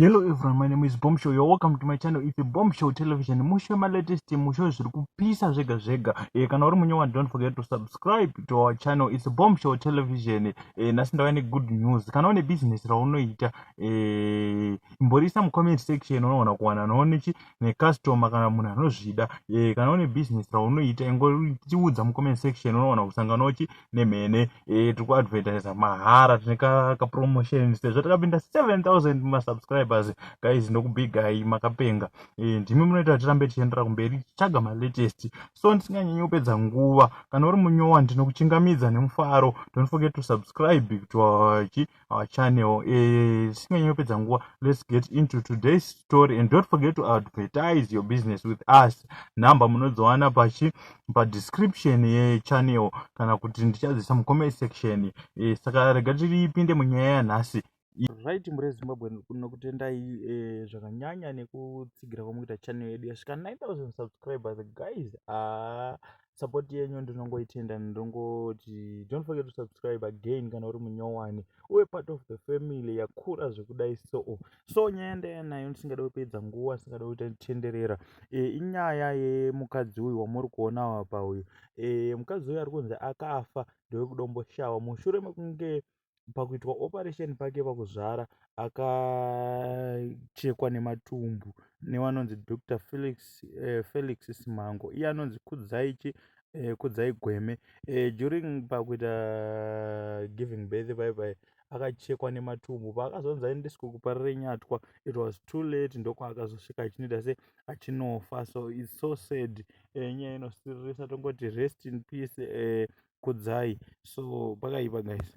Hello everyone, my name is Bombshow. You're welcome to my channel. It's a Bombshow Television. Musho my latest musho zviri kupisa zvega zvega. Kana uri munyowani, don't forget to subscribe to our channel. It's a Bombshow Television. Nhasi ndauya ne good news. Kana une business raunoita, imborisa mu comment section unoona kuwana nonechi ne customer kana munhu anozvida. Kana une business raunoita ingoriudza mu comment section unoona kusanganochi nemhene. Tiri ku advertise mahara, tine ka promotion sezvo takapinda 7000 ma subscribers. Guys, ndokubigai makapenga. Ndimi munoita tirambe tichiendera kumberi tichaga ma latest. So ndisinganyanyi kupedza nguva, kana uri munyowani ndinokuchingamidza nemufaro. Don't forget to subscribe to our channel. Ndisinganyanyi kupedza nguva, let's get into today's story, and don't forget to advertise your business with us. Namba munozowana pa description ye channel kana kuti ndichadzisa mu comment section. Saka rega tipinde munyaya yanhasi. Right, mure Zimbabwe nokutendai zvakanyanya nekutsigira kwamuita channel yedu yasvika 9000 subscribers. Guys, support yenyu ndinongoitenda, ndongoti don't forget to subscribe again kana uri munyowani uye part of the family yakura zvekudai. So nyaya ndaya nayo ndisingada kupedza nguva, ndisingada kuita tenderera, inyaya yemukadzi uyu wamuri kuona apa uyu. Mukadzi uyu ari kunzi akafa ndewekudomboshawa mushure mekunge pakuitwa operation pake pakuzvara akachekwa nematumbu nevanonzi Dr. Felix Simango. Iye anonzi Kudzai Gweme. During pakuita giving birth bye akachekwa nematumbu. Paakazonzi aendeswa kuparire nyatwa, it was too late, ndokwaakazosvika achinoita se achinofa. So it's so sad. Nyaya inosiririsa, tongoti rest in peace Kudzai. So pakaipa guys.